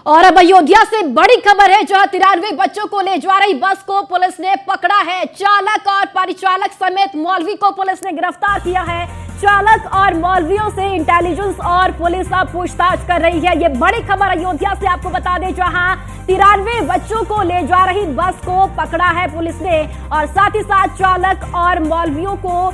और अब अयोध्या से बड़ी खबर है, जहां 93 बच्चों को ले जा रही बस को पुलिस ने पकड़ा है। चालक और परिचालक समेत मौलवी को पुलिस ने गिरफ्तार किया है। चालक और मौलवियों से इंटेलिजेंस और पुलिस अब पूछताछ कर रही है। ये बड़ी खबर अयोध्या से आपको बता दें, जहां 93 बच्चों को ले जा रही बस को पकड़ा है पुलिस ने और साथ ही साथ चालक और मौलवियों को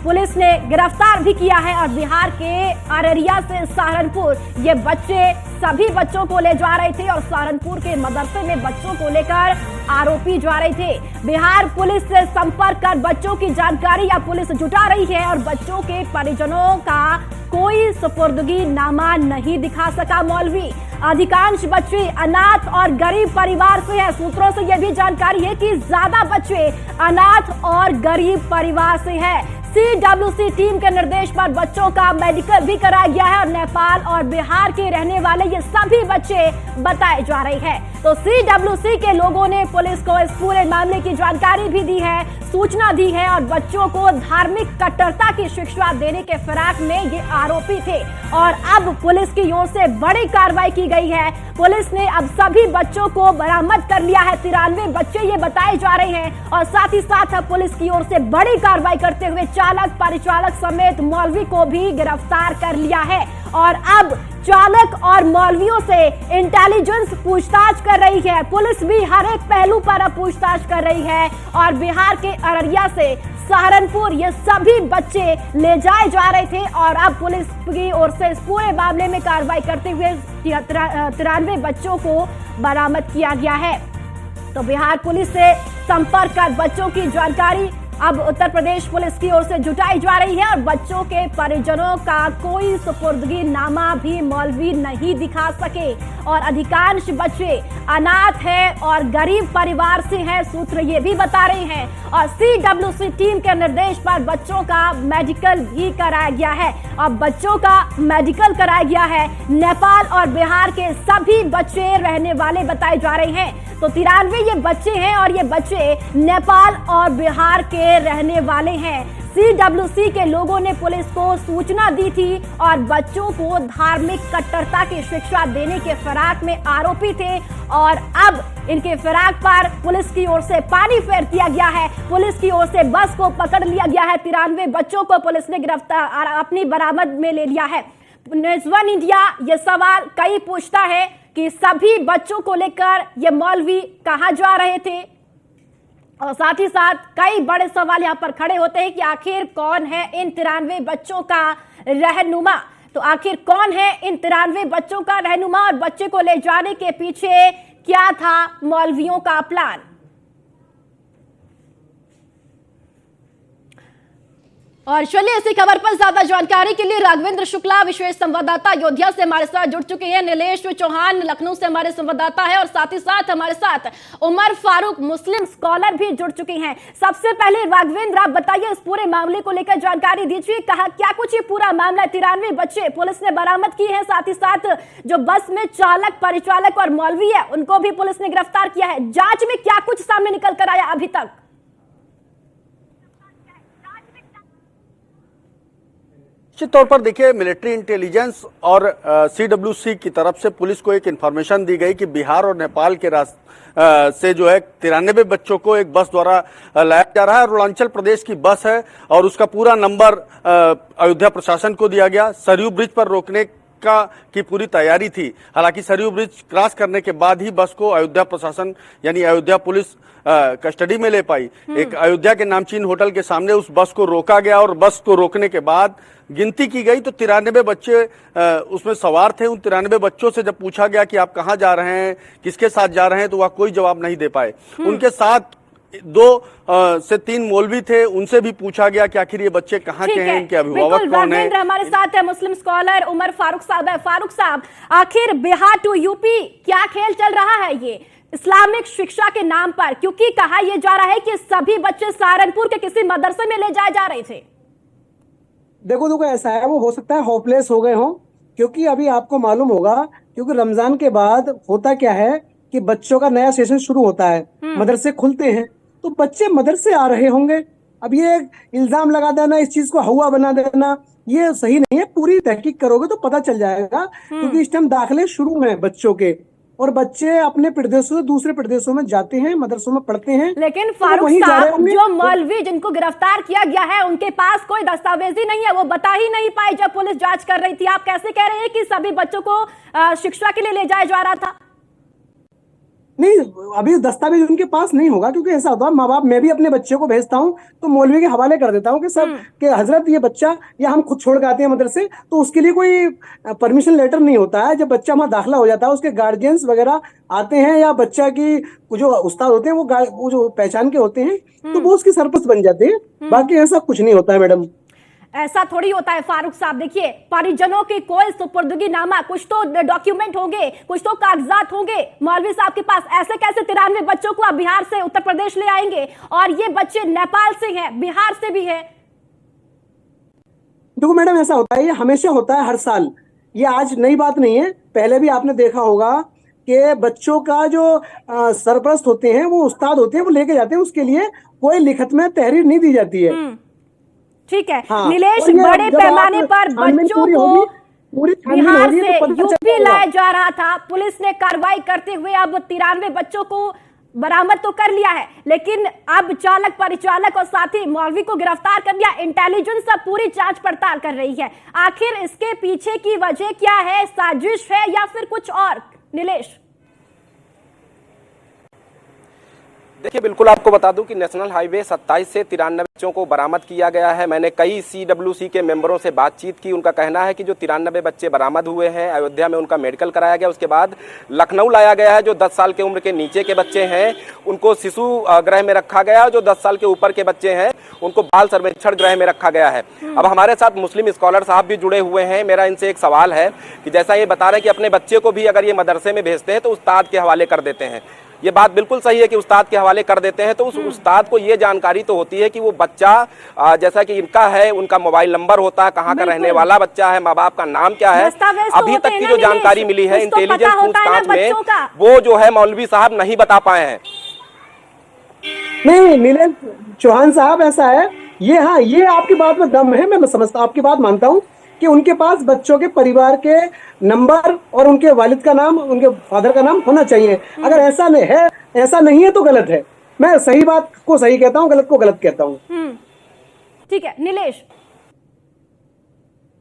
पुलिस ने गिरफ्तार भी किया है। और बिहार के अररिया से सहारनपुर ये बच्चे सभी बच्चों को ले जा रहे थे और सहारनपुर के मदरसे में बच्चों को लेकर आरोपी जा रहे थे। बिहार पुलिस से संपर्क कर बच्चों की जानकारी या पुलिस जुटा रही है और बच्चों के परिजनों का कोई सुपुर्दगी नामा नहीं दिखा सका मौलवी। अधिकांश बच्चे अनाथ और गरीब परिवार से हैं। सूत्रों से यह भी जानकारी है कि ज्यादा बच्चे अनाथ और गरीब परिवार से हैं। CWC टीम के निर्देश पर बच्चों का मेडिकल भी कराया गया है और नेपाल और बिहार के रहने वाले ये सभी बच्चे बताए जा रहे हैं। तो CWC के लोगों ने पुलिस को इस पूरे मामले की जानकारी भी दी है, सूचना दी है और बच्चों को धार्मिक कट्टरता की शिक्षा देने के फिराक में ये आरोपी थे। और अब पुलिस की ओर से बड़ी कार्रवाई की गई है। पुलिस ने अब सभी बच्चों को बरामद कर लिया है। 93 बच्चे ये बताए जा रहे हैं और साथ ही साथ पुलिस की ओर से बड़ी कार्रवाई करते हुए चालक परिचालक समेत मौलवी को भी गिरफ्तार कर लिया है। और अब चालक और मौलवियों से इंटेलिजेंस पूछताछ कर रही है। पुलिस भी हर एक पहलू पर अब पूछताछ कर रही है और बिहार के अररिया से सहारनपुर ये सभी बच्चे ले जाए जा रहे थे और अब पुलिस की ओर से इस पूरे मामले में कार्रवाई करते हुए 93 बच्चों को बरामद किया गया है। तो बिहार पुलिस से संपर्क कर बच्चों की जानकारी अब उत्तर प्रदेश पुलिस की ओर से जुटाई जा रही है और बच्चों के परिजनों का कोई सुपुर्दगी नामा भी मौलवी नहीं दिखा सके और अधिकांश बच्चे अनाथ हैं और गरीब परिवार से हैं, सूत्र ये भी बता रहे हैं। और CWC टीम के निर्देश पर बच्चों का मेडिकल भी कराया गया है। अब बच्चों का मेडिकल कराया गया है। नेपाल और बिहार के सभी बच्चे रहने वाले बताए जा रहे हैं। तो 93 ये बच्चे हैं और ये बच्चे नेपाल और बिहार के रहने वाले हैं। CWC के लोगों ने पुलिस को सूचना दी थी और बच्चों को धार्मिक कट्टरता की शिक्षा देने के फिराक में आरोपी थे और अब इनके फिराक पर पुलिस की ओर से पानी फेर दिया गया है। पुलिस की ओर से बस को पकड़ लिया गया है। 93 बच्चों को पुलिस ने गिरफ्तार अपनी बरामद में ले लिया है। न्यूज़ वन इंडिया ये सवाल कई पूछता है कि सभी बच्चों को लेकर ये मौलवी कहां जा रहे थे और साथ ही साथ कई बड़े सवाल यहां पर खड़े होते हैं कि आखिर कौन है इन 93 बच्चों का रहनुमा। तो आखिर कौन है इन 93 बच्चों का रहनुमा और बच्चे को ले जाने के पीछे क्या था मौलवियों का प्लान। और चलिए इसी खबर पर ज्यादा जानकारी के लिए राघवेंद्र शुक्ला विशेष संवाददाता अयोध्या से हमारे साथ जुड़ चुके हैं। नीलेश चौहान लखनऊ से हमारे संवाददाता है और साथ ही साथ हमारे साथ उमर फारूक मुस्लिम स्कॉलर भी जुड़ चुके हैं। सबसे पहले राघवेंद्र आप बताइए, इस पूरे मामले को लेकर जानकारी दीजिए। कहा क्या कुछ ये पूरा मामला 93 बच्चे पुलिस ने बरामद किए हैं, साथ ही साथ जो बस में चालक परिचालक और मौलवी है उनको भी पुलिस ने गिरफ्तार किया है। जांच में क्या कुछ सामने निकल कर आया अभी तक? निश्चित तौर पर देखिए, मिलिट्री इंटेलिजेंस और CWC की तरफ से पुलिस को एक इंफॉर्मेशन दी गई कि बिहार और नेपाल के से जो है 93 बच्चों को एक बस द्वारा लाया जा रहा है। अरुणाचल प्रदेश की बस है और उसका पूरा नंबर अयोध्या प्रशासन को दिया गया। सरयू ब्रिज पर रोकने की पूरी तैयारी थी। हालांकि सरयू ब्रिज क्रॉस करने के बाद ही बस को अयोध्या प्रशासन यानी अयोध्या पुलिस कस्टडी में ले पाई। एक अयोध्या के नामचीन होटल के सामने उस बस को रोका गया और बस को रोकने के बाद गिनती की गई तो 93 बच्चे उसमें सवार थे। उन 93 बच्चों से जब पूछा गया कि आप कहाँ जा रहे हैं, किसके साथ जा रहे हैं, तो वह कोई जवाब नहीं दे पाए। उनके साथ 2 से 3 मौलवी थे, उनसे भी पूछा गया कि आखिर ये बच्चे कहाँ के हैं, इनके अभिभावक कौन है। हमारे साथ है मुस्लिम स्कॉलर उमर फारूक साहब है। फारूक साहब, आखिर बिहार टू यूपी क्या खेल चल रहा है ये इस्लामिक शिक्षा के नाम पर? क्योंकि कहा यह जा रहा है कि सभी बच्चे सहारनपुर के किसी मदरसे में ले जाए जा रहे थे। देखो ऐसा है, वो हो सकता है होपलेस हो गए हों, क्योंकि अभी आपको मालूम होगा क्योंकि रमजान के बाद होता क्या है कि बच्चों का नया सेशन शुरू होता है, मदरसे खुलते हैं तो बच्चे मदरसे आ रहे होंगे। अब ये इल्जाम लगा देना, इस चीज को हवा बना देना, ये सही नहीं है। पूरी तहकीक करोगे तो पता चल जाएगा, क्योंकि इस टाइम दाखिले शुरू हैं बच्चों के। और बच्चे अपने प्रदेशों से दूसरे प्रदेशों में जाते हैं, मदरसों में पढ़ते हैं। लेकिन तो फारूक वहीं जा रहे साहब, होंगे। जो मौलवी जिनको गिरफ्तार किया गया है उनके पास कोई दस्तावेजी नहीं है, वो बता ही नहीं पाए जब पुलिस जांच कर रही थी। आप कैसे कह रहे हैं कि सभी बच्चों को शिक्षा के लिए ले जाया जा रहा था? नहीं, अभी दस्तावेज उनके पास नहीं होगा, क्योंकि ऐसा होता है माँ बाप, मैं भी अपने बच्चे को भेजता हूँ तो मौलवी के हवाले कर देता हूँ कि सर कि हजरत ये बच्चा, या हम खुद छोड़ के आते हैं मदरसे, तो उसके लिए कोई परमिशन लेटर नहीं होता है। जब बच्चा वहाँ दाखिला हो जाता है, उसके गार्जियंस वगैरह आते हैं, या बच्चा की जो उस्ताद होते हैं वो जो पहचान के होते हैं, तो वो उसकी सरपरस्त बन जाते हैं। बाकी ऐसा कुछ नहीं होता है मैडम। ऐसा थोड़ी होता है फारूक साहब। देखिए, परिजनों की कोई सुपुर्दगी नामा, कुछ तो डॉक्यूमेंट होंगे, कुछ तो कागजात होंगे मौलवी साहब के पास। ऐसे कैसे 93 बच्चों को आप बिहार से उत्तर प्रदेश ले आएंगे? और ये बच्चे नेपाल से हैं, बिहार से भी है। देखो मैडम, ऐसा होता है, ये हमेशा होता है, हर साल। ये आज नई बात नहीं है, पहले भी आपने देखा होगा कि बच्चों का जो सरपरस्त होते हैं, वो उस्ताद होते हैं, वो लेके जाते हैं, उसके लिए कोई लिखित में तहरीर नहीं दी जाती है। ठीक है। हाँ, नीलेश, और ये बड़े जब पैमाने आप पर छानबीन बच्चों पूरी को होगी, पूरी छानबीन बिहार होगी, से तो पता चल यूपी जाएगा। लाया जा रहा था। पुलिस ने कार्रवाई करते हुए अब 93 बच्चों को बरामद तो कर लिया है, लेकिन अब चालक, परिचालक और साथी मौलवी को गिरफ्तार कर लिया। इंटेलिजेंस अब पूरी जांच पड़ताल कर रही है। आखिर इसके पीछे की वजह क्या है? साजिश है या फिर कुछ और? नीलेश, देखिए, बिल्कुल आपको बता दूं कि नेशनल हाईवे 27 से 93 बच्चों को बरामद किया गया है। मैंने कई CWC के मेंबरों से बातचीत की। उनका कहना है कि जो 93 बच्चे बरामद हुए हैं, अयोध्या में उनका मेडिकल कराया गया, उसके बाद लखनऊ लाया गया है। जो 10 साल के उम्र के नीचे के बच्चे हैं उनको शिशु गृह में रखा गया, जो 10 साल के ऊपर के बच्चे हैं उनको बाल सर्वेक्षण गृह में रखा गया है। अब हमारे साथ मुस्लिम स्कॉलर साहब भी जुड़े हुए हैं। मेरा इनसे एक सवाल है कि जैसा ये बता रहे हैं कि अपने बच्चे को भी अगर ये मदरसे में भेजते हैं तो उस्ताद के हवाले कर देते हैं। ये बात बिल्कुल सही है कि उस्ताद के हवाले कर देते हैं, तो उस उस्ताद को ये जानकारी तो होती है कि वो बच्चा जैसा कि इनका है, उनका मोबाइल नंबर होता है, कहाँ का रहने वाला बच्चा है, माँ बाप का नाम क्या है। अभी तक की जो जानकारी मिली है इंटेलिजेंस पूछताछ में, वो जो है मौलवी साहब नहीं बता पाए हैं। नहीं नीलेश चौहान साहब, ऐसा है, ये, हाँ, ये आपकी बात में दम है, मैं समझता, आपकी बात मानता हूँ कि उनके पास बच्चों के परिवार के नंबर और उनके वालिद का नाम, उनके फादर का नाम होना चाहिए। अगर ऐसा नहीं है, ऐसा नहीं है तो गलत है। मैं सही बात को सही कहता हूँ, गलत को गलत कहता हूँ। ठीक है। नीलेश,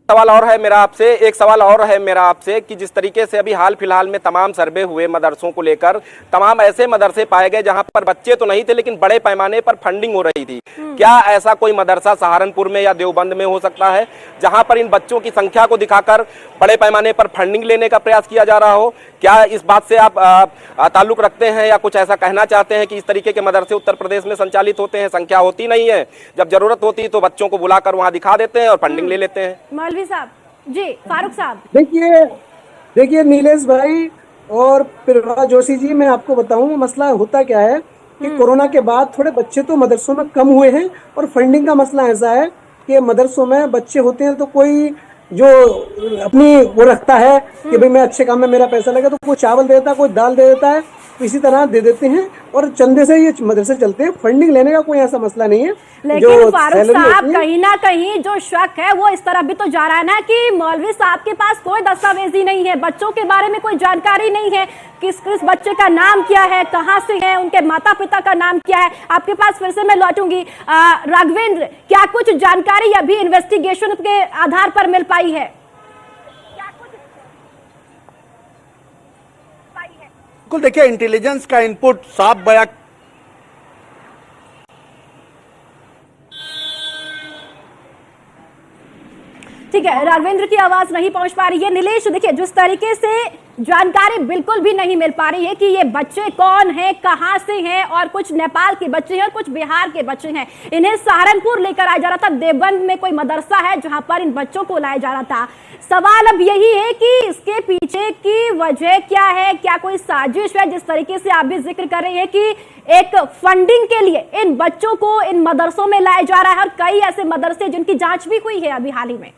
सवाल और है मेरा आपसे, एक सवाल और है मेरा आपसे कि जिस तरीके से अभी हाल फिलहाल में तमाम सर्वे हुए मदरसों को लेकर, तमाम ऐसे मदरसे पाए गए जहां पर बच्चे तो नहीं थे लेकिन बड़े पैमाने पर फंडिंग हो रही थी। क्या ऐसा कोई मदरसा सहारनपुर में या देवबंद में हो सकता है जहां पर इन बच्चों की संख्या को दिखाकर बड़े पैमाने पर फंडिंग लेने का प्रयास किया जा रहा हो? क्या इस बात से आप ताल्लुक रखते हैं या कुछ ऐसा कहना चाहते हैं कि इस तरीके के मदरसे उत्तर प्रदेश में संचालित होते हैं? संख्या होती नहीं है, जब जरूरत होती है तो बच्चों को बुलाकर वहां दिखा देते हैं और फंडिंग ले लेते हैं। मौलवी साहब जी, फारूक साहब, देखिए नीलेश भाई और प्रभा जोशी जी, मैं आपको बताऊं मसला होता क्या है कि कोरोना के बाद थोड़े बच्चे तो मदरसों में कम हुए हैं, और फंडिंग का मसला ऐसा है कि मदरसों में बच्चे होते हैं तो कोई जो अपनी वो रखता है कि भाई मैं अच्छे काम में मेरा पैसा लगा, तो कोई चावल दे देता है, कोई दाल दे देता है, इसी तरह दे देते हैं और चंदे से ये मदरसे चलते हैं। फंडिंग लेने का कोई ऐसा मसला नहीं है। लेकिन फारूक साहब, कहीं ना कहीं जो शक है वो इस तरह भी तो जा रहा है ना कि मौलवी साहब के पास कोई दस्तावेजी नहीं है, बच्चों के बारे में कोई जानकारी नहीं है, किस किस बच्चे का नाम क्या है, कहाँ से है, उनके माता पिता का नाम क्या है। आपके पास फिर से मैं लौटूंगी। राघवेंद्र, क्या कुछ जानकारी अभी इन्वेस्टिगेशन के आधार पर मिल पाई है? बिल्कुल, देखिए, इंटेलिजेंस का इनपुट साफ बयां ठीक है, राघवेंद्र की आवाज नहीं पहुंच पा रही है। नीलेश, देखिए, जिस तरीके से जानकारी बिल्कुल भी नहीं मिल पा रही है कि ये बच्चे कौन हैं, कहां से हैं, और कुछ नेपाल के बच्चे हैं, कुछ बिहार के बच्चे हैं, इन्हें सहारनपुर लेकर आया जा रहा था। देवबंद में कोई मदरसा है जहां पर इन बच्चों को लाया जा रहा था। सवाल अब यही है कि इसके पीछे की वजह क्या है? क्या कोई साजिश है? जिस तरीके से आप भी जिक्र कर रहे हैं कि एक फंडिंग के लिए इन बच्चों को इन मदरसों में लाया जा रहा है, और कई ऐसे मदरसे जिनकी जांच भी हुई है अभी हाल ही में।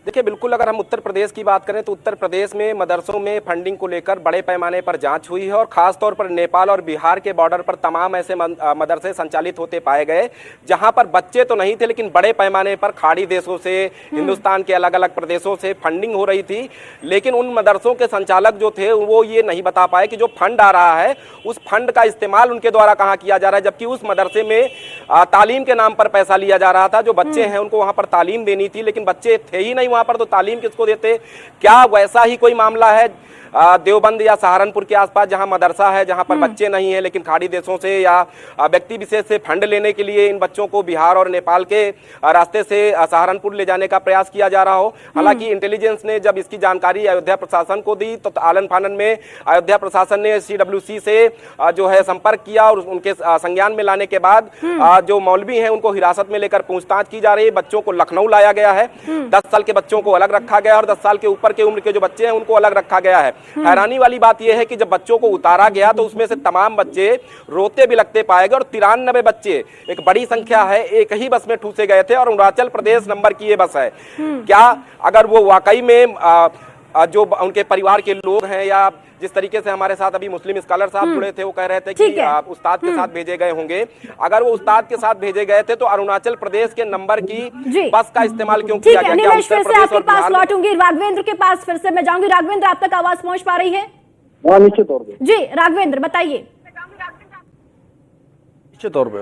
देखिए बिल्कुल, अगर हम उत्तर प्रदेश की बात करें तो उत्तर प्रदेश में मदरसों में फंडिंग को लेकर बड़े पैमाने पर जांच हुई है और खास तौर पर नेपाल और बिहार के बॉर्डर पर तमाम ऐसे मदरसे संचालित होते पाए गए जहां पर बच्चे तो नहीं थे लेकिन बड़े पैमाने पर खाड़ी देशों से, हिंदुस्तान के अलग अलग प्रदेशों से फंडिंग हो रही थी। लेकिन उन मदरसों के संचालक जो थे वो ये नहीं बता पाए कि जो फंड आ रहा है उस फंड का इस्तेमाल उनके द्वारा कहाँ किया जा रहा है, जबकि उस मदरसे में तालीम के नाम पर पैसा लिया जा रहा था। जो बच्चे हैं उनको वहां पर तालीम देनी थी लेकिन बच्चे थे ही नहीं वहां पर, तो तालीम किसको देते? क्या वैसा ही कोई मामला है देवबंद या सहारनपुर के आसपास जहां मदरसा है, जहां पर बच्चे नहीं है लेकिन खाड़ी देशों से या व्यक्ति विशेष से फंड लेने के लिए इन बच्चों को बिहार और नेपाल के रास्ते से सहारनपुर ले जाने का प्रयास किया जा रहा हो? हालांकि इंटेलिजेंस ने जब इसकी जानकारी अयोध्या प्रशासन को दी तो आलन फानन में अयोध्या प्रशासन ने CWC से जो है संपर्क किया और उनके संज्ञान में लाने के बाद जो मौलवी हैं उनको हिरासत में लेकर पूछताछ की जा रही है। बच्चों को लखनऊ लाया गया है, 10 साल के बच्चों को अलग रखा गया और 10 साल के ऊपर के उम्र के जो बच्चे हैं उनको अलग रखा गया है। हैरानी वाली बात यह है कि जब बच्चों को उतारा गया तो उसमें से तमाम बच्चे रोते बिलखते पाए गए और 93 बच्चे, एक बड़ी संख्या है, एक ही बस में ठूसे गए थे और अरुणाचल प्रदेश नंबर की ये बस है। क्या अगर वो वाकई में जो उनके परिवार के लोग हैं या जिस तरीके से हमारे साथ अभी मुस्लिम स्कॉलर साहब जुड़े थे वो कह रहे थे कि उस्ताद के साथ भेजे गए होंगे, अगर वो उस्ताद के साथ भेजे गए थे तो अरुणाचल प्रदेश के नंबर की बस का इस्तेमाल क्यों किया गया? निलेश, फिर से आपके पास लौटूंगी, राघवेंद्र के पास फिर से मैं जाऊंगी। राघवेंद्र, आप तक आवाज पहुंच पा रही है? निश्चित तौर पर जी राघवेंद्र बताइए। निश्चित तौर पे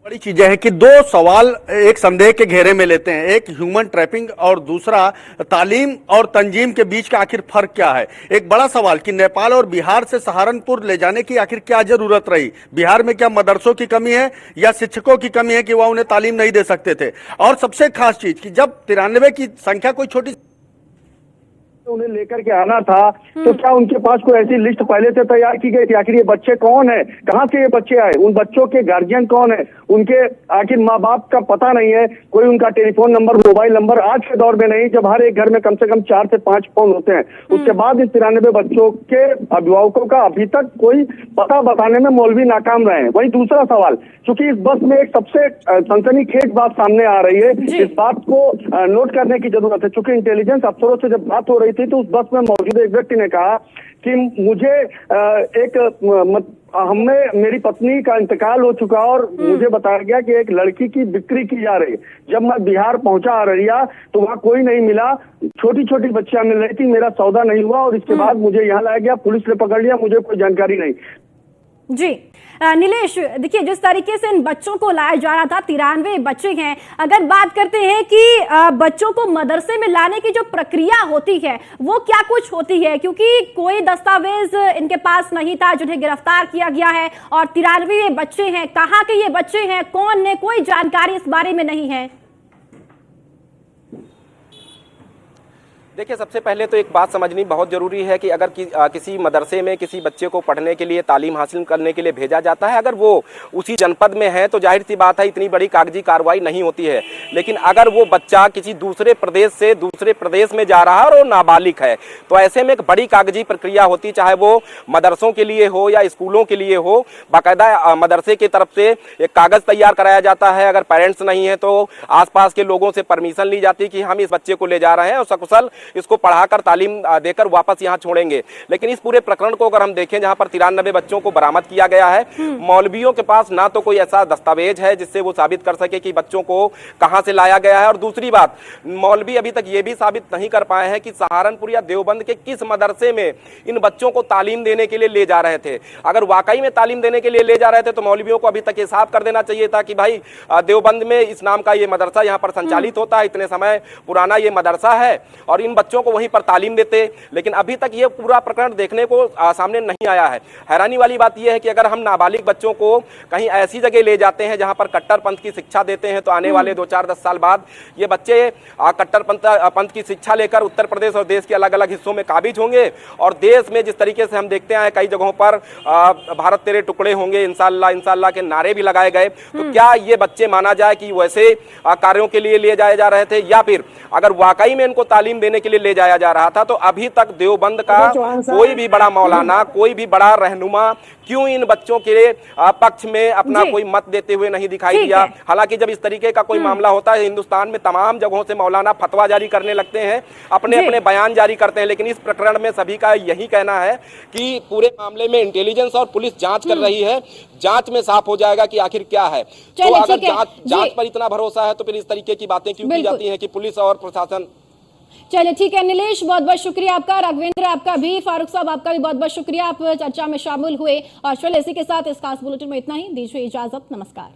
बड़ी चीजें हैं कि दो सवाल एक संदेह के घेरे में लेते हैं, एक ह्यूमन ट्रैपिंग और दूसरा तालीम और तंजीम के बीच का आखिर फर्क क्या है। एक बड़ा सवाल कि नेपाल और बिहार से सहारनपुर ले जाने की आखिर क्या जरूरत रही? बिहार में क्या मदरसों की कमी है या शिक्षकों की कमी है कि वह उन्हें तालीम नहीं दे सकते थे? और सबसे खास चीज कि जब 93 की संख्या कोई छोटी उन्हें लेकर के आना था तो क्या उनके पास कोई ऐसी लिस्ट पहले से तैयार की गई थी? आखिर ये बच्चे कौन है, कहाँ से ये बच्चे आए, उन बच्चों के गार्जियन कौन है, उनके आखिर माँ बाप का पता नहीं है, कोई उनका टेलीफोन नंबर, मोबाइल नंबर आज के दौर में नहीं, जब हर एक घर में कम से कम 4 से 5 फोन होते हैं। उसके बाद इस 93 बच्चों के अभिभावकों का अभी तक कोई पता बताने में मौलवी नाकाम रहे हैं। वही दूसरा सवाल, चूंकि इस बस में एक सबसे सनसनीखेज बात सामने आ रही है, इस बात को नोट करने की जरूरत है। चूंकि इंटेलिजेंस अफसरों से जब बात हो रही थी तो उस बस में मौजूद एक व्यक्ति ने कहा कि मुझे हमें मेरी पत्नी का इंतकाल हो चुका और मुझे बताया गया कि एक लड़की की बिक्री की जा रही है। जब मैं बिहार पहुंचा अररिया तो वहां कोई नहीं मिला, छोटी छोटी बच्चियां मिल रही थी, मेरा सौदा नहीं हुआ और इसके बाद मुझे यहाँ लाया गया, पुलिस ने पकड़ लिया, मुझे कोई जानकारी नहीं। जी नीलेश, देखिए जिस तरीके से इन बच्चों को लाया जा रहा था, 93 बच्चे हैं। अगर बात करते हैं कि बच्चों को मदरसे में लाने की जो प्रक्रिया होती है वो क्या कुछ होती है, क्योंकि कोई दस्तावेज इनके पास नहीं था जिन्हें गिरफ्तार किया गया है और 93 बच्चे हैं, कहाँ के ये बच्चे हैं, कौन ने, कोई जानकारी इस बारे में नहीं है। देखिए सबसे पहले तो एक बात समझनी बहुत जरूरी है कि अगर किसी मदरसे में किसी बच्चे को पढ़ने के लिए, तालीम हासिल करने के लिए भेजा जाता है, अगर वो उसी जनपद में है तो जाहिर सी बात है इतनी बड़ी कागजी कार्रवाई नहीं होती है। लेकिन अगर वो बच्चा किसी दूसरे प्रदेश से दूसरे प्रदेश में जा रहा है और वो नाबालिग है तो ऐसे में एक बड़ी कागजी प्रक्रिया होती, चाहे वो मदरसों के लिए हो या स्कूलों के लिए हो। बाकायदा मदरसे की तरफ से एक कागज तैयार कराया जाता है, अगर पेरेंट्स नहीं है तो आसपास के लोगों से परमिशन ली जाती है कि हम इस बच्चे को ले जा रहे हैं और सकुशल इसको पढ़ाकर तालीम देकर वापस यहाँ छोड़ेंगे। लेकिन इस पूरे प्रकरण को अगर हम देखें जहां पर 93 बच्चों को बरामद किया गया है, मौलवियों के पास ना तो कोई ऐसा दस्तावेज है जिससे वो साबित कर सके कि बच्चों को कहां से लाया गया है, और दूसरी बात मौलवी अभी तक ये भी साबित नहीं कर पाए हैं कि सहारनपुर या देवबंद के किस मदरसे में इन बच्चों को तालीम देने के लिए ले जा रहे थे। अगर वाकई में तालीम देने के लिए ले जा रहे थे तो मौलवियों को अभी तक ये साफ कर देना चाहिए था कि भाई देवबंद में इस नाम का ये मदरसा यहाँ पर संचालित होता है, इतने समय पुराना ये मदरसा है और इन बच्चों को वहीं पर तालीम देते। लेकिन अभी तक ये पूरा प्रकरण देखने को सामने नहीं आया है। हैरानी वाली बात यह है कि अगर हम नाबालिग बच्चों को कहीं ऐसी जगह ले जाते हैं जहां पर कट्टरपंथ की शिक्षा देते हैं तो आने वाले 2-4-10 साल बाद ये बच्चे कट्टरपंथ की शिक्षा लेकर उत्तर प्रदेश और देश के अलग अलग हिस्सों में काबिज होंगे और देश में जिस तरीके से हम देखते हैं कई जगहों पर भारत तेरे टुकड़े होंगे, इंशाअल्लाह इंशाअल्लाह के नारे भी लगाए गए, तो क्या ये बच्चे माना जाए कि वैसे कार्यों के लिए ले जाए जा रहे थे, या फिर अगर वाकई में इनको तालीम देने के के लिए ले जाया जा रहा था। तो अभी तक देवबंद का चौहान साहब, कोई भी बड़ा मौलाना, कोई भी बड़ा रहनुमा क्यों इन बच्चों के पक्ष में अपना जी। कोई मत देते हुए नहीं दिखाई ठीक दिया। है। हालांकि जब इस तरीके का कोई मामला होता है, हिंदुस्तान में तमाम जगहों से मौलाना फतवा जारी करने लगते हैं, अपने जी। अपने बयान जारी करते हैं, लेकिन इस प्रकरण में सभी का यही कहना है कि पूरे मामले में इंटेलिजेंस और पुलिस जांच कर रही है, जांच में साफ हो जाएगा कि आखिर क्या है। तो चलिए, अगर ठीक है। जांच जी। पर इतना भरोसा है तो फिर इस तरीके की बातें क्यों की बिल्कुल। जाती हैं कि पुलिस और प्रशासन। चलिए ठीक है नीलेश, बहुत बहुत शुक्रिया आपका, राघवेंद्र आपका भी, फारूक साहब आपका भी बहुत बहुत शुक्रिया, आप चर्चा में शामिल हुए। और चलिए इसी के साथ इस खास बुलेटिन में इतना ही, दीजिए इजाजत, नमस्कार।